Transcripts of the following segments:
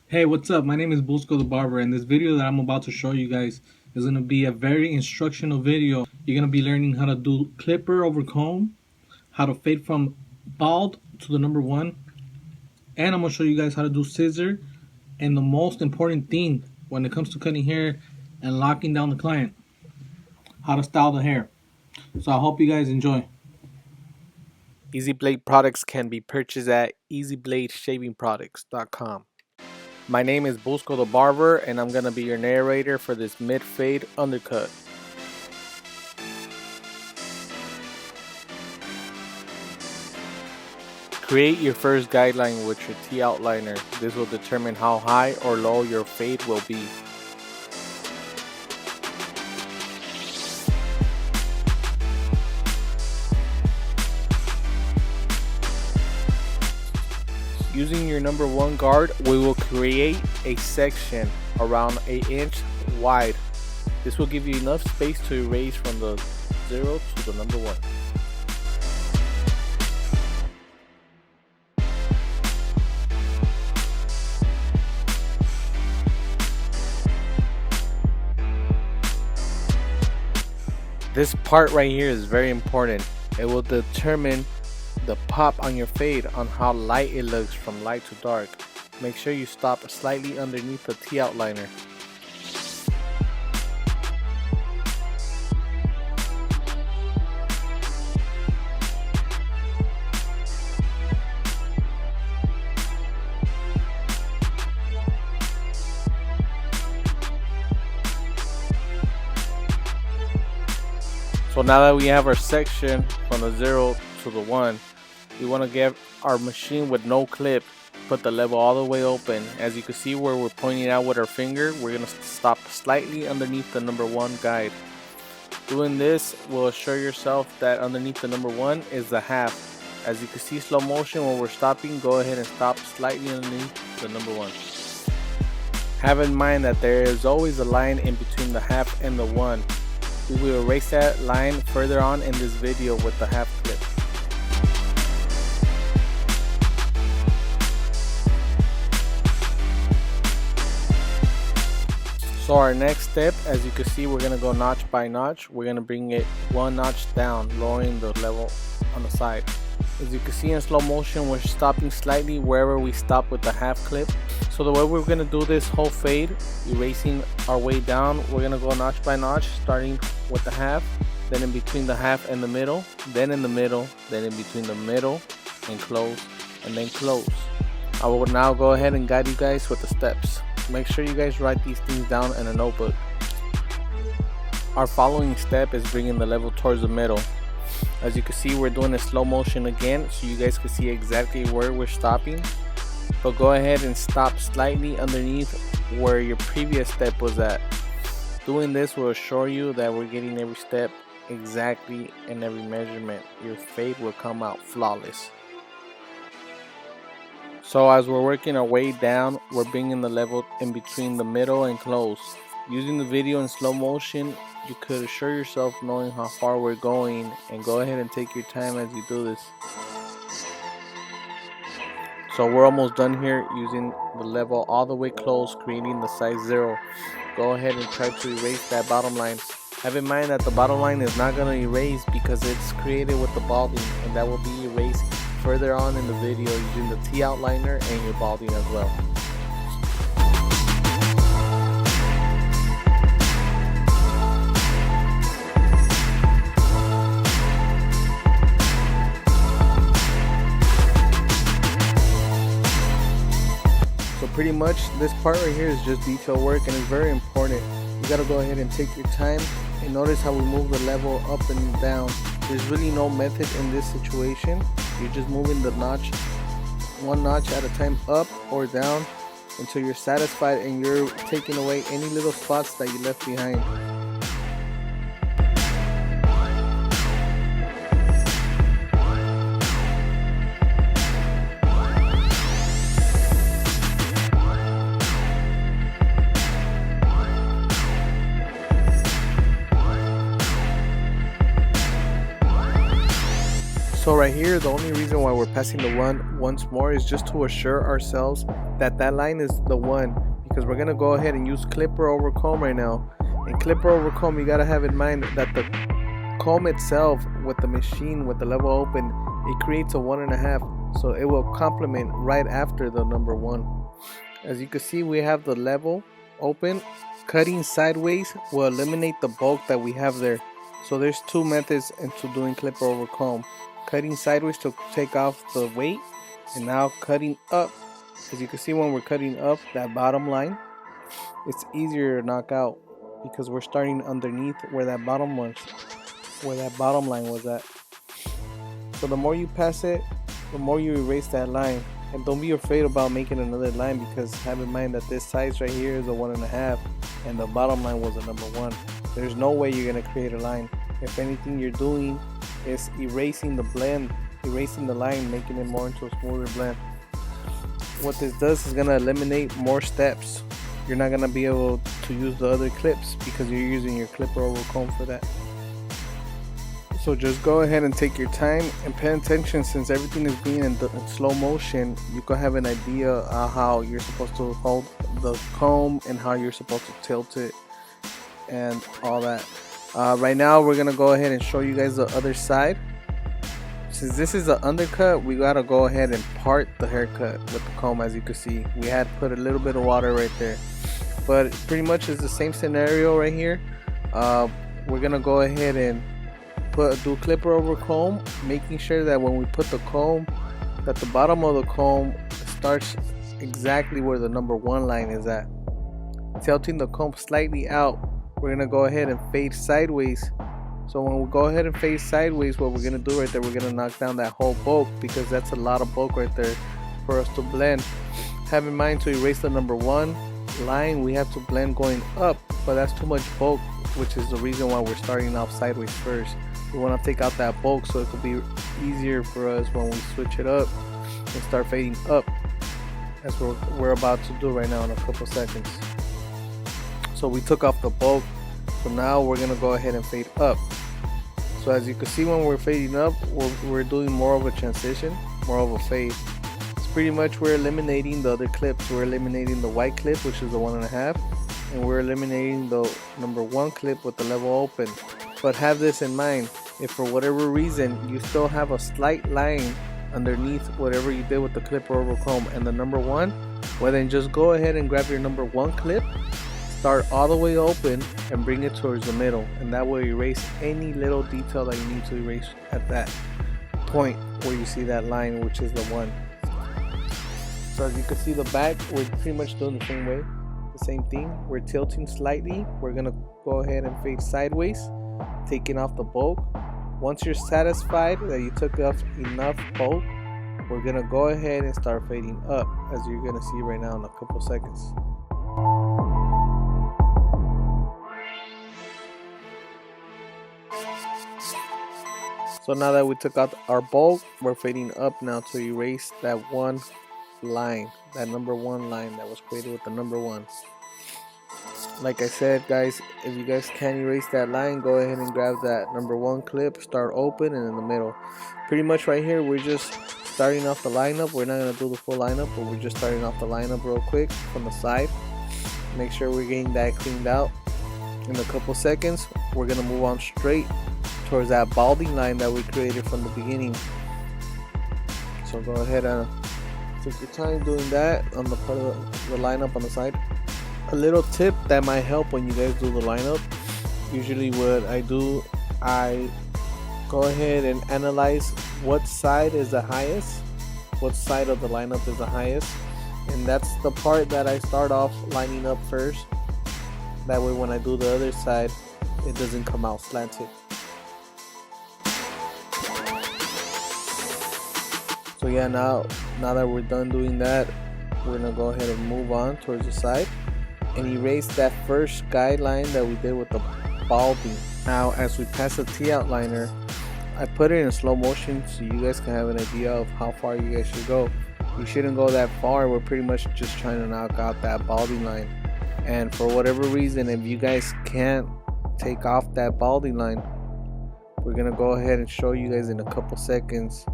Hey, what's up? My name is Busko the Barber, and this video that I'm about to show you guys is going to be a very instructional video. You're going to be learning how to do clipper over comb, how to fade from bald to the number one, and I'm going to show you guys how to do scissor, and the most important thing when it comes to cutting hair and locking down the client, how to style the hair. So I hope you guys enjoy. EZblade products can be purchased at EZbladeshavingproducts.com. My name is Busko the Barber, and I'm going to be your narrator for this mid-fade undercut. Create your first guideline with your T-outliner. This will determine how high or low your fade will be. Using your number one guard, we will create a section around 1 inch wide. This will give you enough space to erase from the 0 to the number 1. This part right here is very important. It will determine the pop on your fade on how light it looks from light to dark. Make sure you stop slightly underneath the T-outliner. So now that we have our section from the 0 to the 1, we want to get our machine with no clip, put the level all the way open. As you can see where we're pointing out with our finger, we're going to stop slightly underneath the number 1 guide. Doing this will assure yourself that underneath the number 1 is the half. As you can see slow motion when we're stopping, go ahead and stop slightly underneath the number 1. Have in mind that there is always a line in between the half and the 1. We will erase that line further on in this video with the half clip. So our next step, as you can see, we're going to go notch by notch. We're going to bring it 1 notch down, lowering the level on the side. As you can see in slow motion, we're stopping slightly wherever we stop with the half clip. So the way we're going to do this whole fade, erasing our way down, we're going to go notch by notch, starting with the half, then in between the half and the middle, then in the middle, then in between the middle, and close, and then close. I will now go ahead and guide you guys with the steps. Make sure you guys write these things down in a notebook. Our following step is bringing the level towards the middle. As you can see, we're doing a slow motion again so you guys can see exactly where we're stopping. But go ahead and stop slightly underneath where your previous step was at. Doing this will assure you that we're getting every step exactly and every measurement. Your fade will come out flawless. So as we're working our way down, we're bringing the level in between the middle and close. Using the video in slow motion, you could assure yourself knowing how far we're going, and go ahead and take your time as you do this. So we're almost done here using the level all the way close, creating the size 0. Go ahead and try to erase that bottom line. Have in mind that the bottom line is not going to erase because it's created with the balding, and that will be erased further on in the video using the T-outliner and your balding as well. So pretty much this part right here is just detail work, and it's very important. You gotta go ahead and take your time and notice how we move the level up and down. There's really no method in this situation. You're just moving the notch 1 notch at a time up or down until you're satisfied and you're taking away any little spots that you left behind. So right here, the only reason why we're passing the one once more is just to assure ourselves that that line is the one, because we're gonna go ahead and use clipper over comb right now. And clipper over comb, you gotta have in mind that the comb itself with the machine with the level open, it creates a 1.5, so it will complement right after the number 1. As you can see, we have the level open. Cutting sideways will eliminate the bulk that we have there. So there's 2 methods into doing clipper over comb: cutting sideways to take off the weight, and now cutting up. As you can see, when we're cutting up that bottom line, it's easier to knock out because we're starting underneath where that bottom line was at. So the more you pass it, the more you erase that line. And don't be afraid about making another line, because have in mind that this size right here is a 1.5 and the bottom line was a number 1. There's no way you're going to create a line. If anything you're doing is erasing the blend, erasing the line, making it more into a smoother blend. What this does is going to eliminate more steps. You're not going to be able to use the other clips because you're using your clipper over comb for that. So just go ahead and take your time and pay attention. Since everything is being in slow motion, you can have an idea of how you're supposed to hold the comb and how you're supposed to tilt it and all that. Right now we're gonna go ahead and show you guys the other side. Since this is an undercut, we gotta go ahead and part the haircut with the comb. As you can see, we had put a little bit of water right there, but pretty much it's the same scenario right here. We're gonna go ahead and do clipper over comb, making sure that when we put the comb, that the bottom of the comb starts exactly where the number 1 line is at. Tilting the comb slightly out, we're gonna go ahead and fade sideways. So when we go ahead and fade sideways, what we're gonna do right there, we're gonna knock down that whole bulk, because that's a lot of bulk right there for us to blend. Have in mind, to erase the number 1 line, we have to blend going up, but that's too much bulk, which is the reason why we're starting off sideways first. We want to take out that bulk so it could be easier for us when we switch it up and start fading up, as we're about to do right now in a couple seconds. So we took off the bulk, so now we're going to go ahead and fade up. So as you can see, when we're fading up, we're doing more of a transition, more of a fade. It's pretty much we're eliminating the other clips. We're eliminating the white clip, which is the 1.5, and we're eliminating the number 1 clip with the level open. But have this in mind, if for whatever reason you still have a slight line underneath whatever you did with the clipper over comb and the number 1, well then just go ahead and grab your number 1 clip, start all the way open and bring it towards the middle, and that will erase any little detail that you need to erase at that point where you see that line, which is the 1. So as you can see, the back, we're pretty much doing the same way, the same thing. We're tilting slightly, we're gonna go ahead and fade sideways, taking off the bulk. Once you're satisfied that you took off enough bulk, we're gonna go ahead and start fading up, as you're gonna see right now in a couple seconds. So now that we took out our bulk, we're fading up now to erase that 1 line, that number 1 line that was created with the number 1. Like I said, guys, if you guys can't erase that line, go ahead and grab that number 1 clip, start open and in the middle. Pretty much right here, we're just starting off the lineup. We're not going to do the full lineup, but we're just starting off the lineup real quick from the side. Make sure we're getting that cleaned out. In a couple seconds, we're going to move on straight towards that balding line that we created from the beginning. So go ahead and take your time doing that on the part of the lineup on the side. A little tip that might help when you guys do the lineup, usually what I do, I go ahead and analyze what side is the highest, what side of the lineup is the highest, and that's the part that I start off lining up first. That way when I do the other side, it doesn't come out slanted. So yeah, now that we're done doing that, we're gonna go ahead and move on towards the side and erase that first guideline that we did with the balding. Now as we pass the T outliner, I put it in slow motion so you guys can have an idea of how far you guys should go. You shouldn't go that far. We're pretty much just trying to knock out that balding line, and for whatever reason, if you guys can't take off that balding line, We're gonna go ahead and show you guys in a couple seconds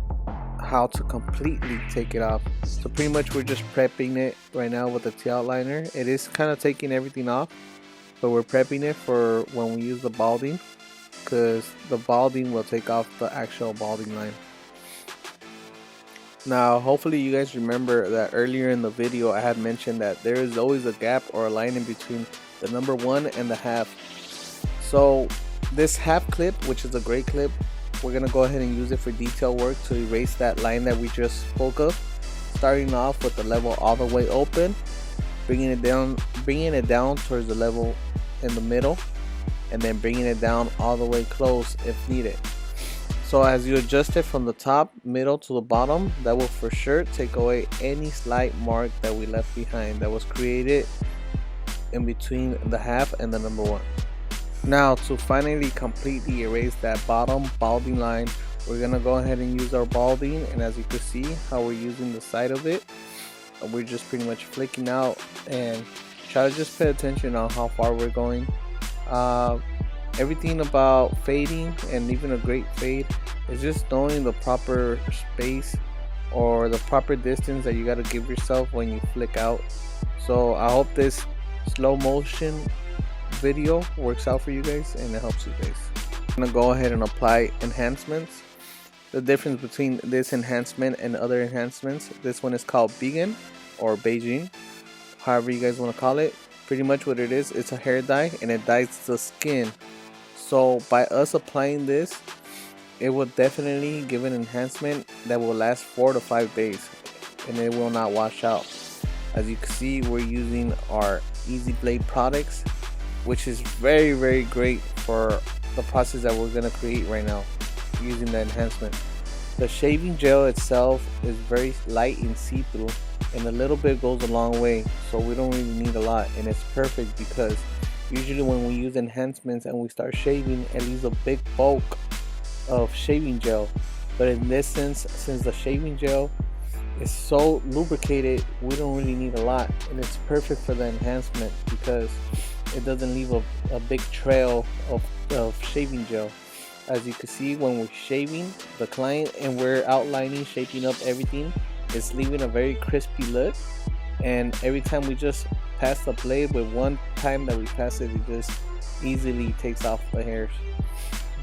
how to completely take it off. So pretty much we're just prepping it right now with the T-outliner. It is kind of taking everything off, but we're prepping it for when we use the balding, because the balding will take off the actual balding line. Now hopefully you guys remember that earlier in the video I had mentioned that there is always a gap or a line in between the number 1 and the half. So this half clip, which is a gray clip, we're gonna go ahead and use it for detail work to erase that line that we just spoke of, starting off with the level all the way open, bringing it down towards the level in the middle, and then bringing it down all the way close if needed. So as you adjust it from the top, middle to the bottom, that will for sure take away any slight mark that we left behind that was created in between the half and the number 1. Now to finally completely erase that bottom balding line, we're gonna go ahead and use our balding, and as you can see how we're using the side of it, we're just pretty much flicking out and try to just pay attention on how far we're going. Everything about fading, and even a great fade, is just knowing the proper space or the proper distance that you got to give yourself when you flick out. So I hope this slow motion video works out for you guys and it helps you guys. I'm gonna go ahead and apply enhancements. The difference between this enhancement and other enhancements, this one is called Vegan or Beijing, however you guys want to call it. Pretty much what it is, it's a hair dye and it dyes the skin. So by us applying this, it will definitely give an enhancement that will last 4 to 5 days and it will not wash out. As you can see, we're using our EZblade products, which is very great for the process that we're going to create right now using the enhancement. The shaving gel itself is very light and see-through, and a little bit goes a long way, so we don't really need a lot, and it's perfect because usually when we use enhancements and we start shaving, it leaves a big bulk of shaving gel. But in this sense, since the shaving gel is so lubricated, we don't really need a lot, and it's perfect for the enhancement because it doesn't leave a big trail of shaving gel. As you can see, when we're shaving the client and we're outlining, shaping up everything, it's leaving a very crispy look, and every time we just pass the blade, with one time that we pass it, it just easily takes off the hairs.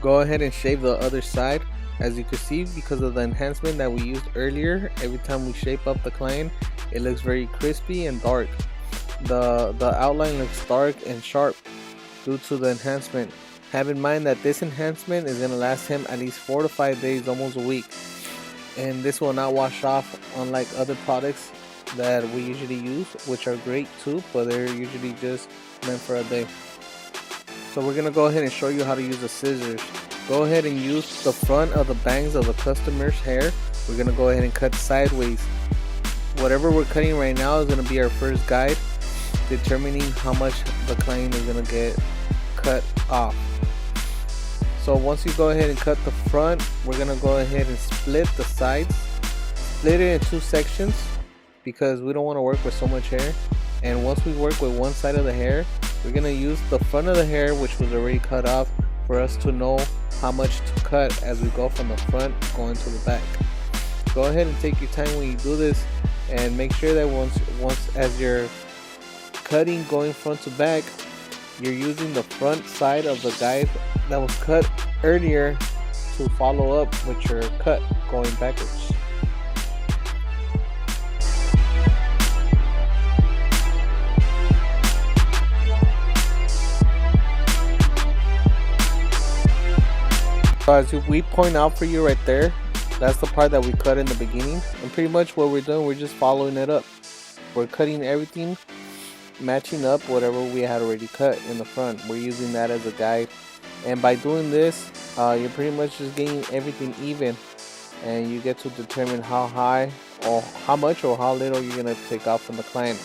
Go ahead and shave the other side. As you can see, because of the enhancement that we used earlier, every time we shape up the client, it looks very crispy and dark. The outline looks dark and sharp due to the enhancement. Have in mind that this enhancement is going to last him at least 4 to 5 days, almost a week, and this will not wash off, unlike other products that we usually use, which are great too, but they're usually just meant for a day. So we're going to go ahead and show you how to use the scissors. Go ahead and use the front of the bangs of the customer's hair. We're going to go ahead and cut sideways. Whatever we're cutting right now is going to be our first guide, determining how much the client is going to get cut off. So once you go ahead and cut the front, we're going to go ahead and split the sides. Split it in 2 sections because we don't want to work with so much hair. And once we work with one side of the hair, we're going to use the front of the hair, which was already cut off, for us to know how much to cut as we go from the front going to the back. Go ahead and take your time when you do this, and make sure that once as you're cutting going front to back, you're using the front side of the guide that was cut earlier to follow up with your cut going backwards. So as we point out for you right there, that's the part that we cut in the beginning, and pretty much what we're doing, we're just following it up. We're cutting everything, matching up whatever we had already cut in the front. We're using that as a guide, and by doing this, you're pretty much just getting everything even, and you get to determine how high or how much or how little you're gonna take off from the client.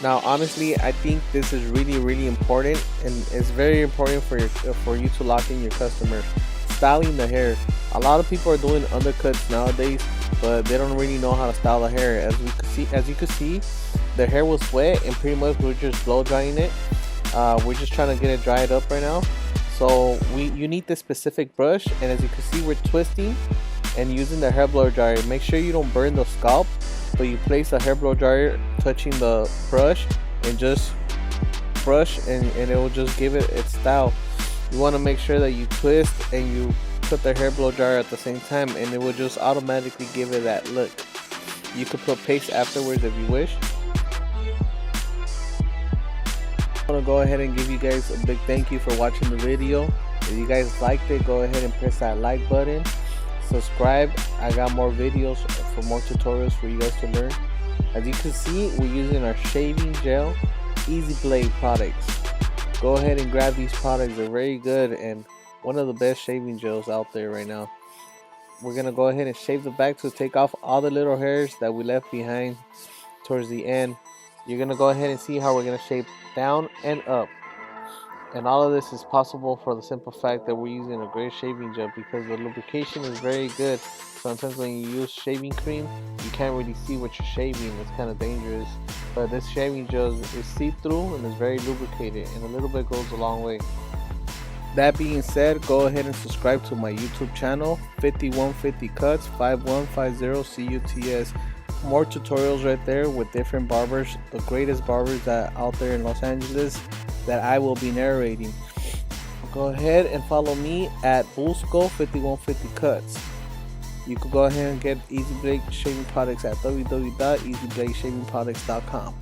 Now honestly, I think this is really important, and it's very important for you to lock in your customers. Styling the hair. A lot of people are doing undercuts nowadays, but they don't really know how to style the hair. As you can see, the hair was wet, and pretty much we're just blow drying it. We're just trying to get it dried up right now. So you need this specific brush, and as you can see, we're twisting and using the hair blower dryer. Make sure you don't burn the scalp, but you place the hair blower dryer touching the brush and just brush, and it will just give it its style. You want to make sure that you twist and you put the hair blow dryer at the same time, and it will just automatically give it that look. You could put paste afterwards if you wish. I want to go ahead and give you guys a big thank you for watching the video. If you guys liked it, go ahead and press that like button, subscribe. I got more videos for more tutorials for you guys to learn. As you can see, we're using our shaving gel EZblade products. Go ahead and grab these products. They're very good and one of the best shaving gels out there right now. We're gonna go ahead and shave the back to take off all the little hairs that we left behind towards the end. You're gonna go ahead and see how we're gonna shave down and up, and all of this is possible for the simple fact that we're using a great shaving gel, because the lubrication is very good. Sometimes when you use shaving cream, you can't really see what you're shaving. It's kind of dangerous, but this shaving gel is see-through and is very lubricated, and a little bit goes a long way. That being said, go ahead and subscribe to my YouTube channel, 5150 Cuts 5150 CUTS. More tutorials right there with different barbers, the greatest barbers that out there in Los Angeles that I will be narrating. Go ahead and follow me at Busko 5150 Cuts. You can go ahead and get EZblade shaving products at www.ezbladeshavingproducts.com.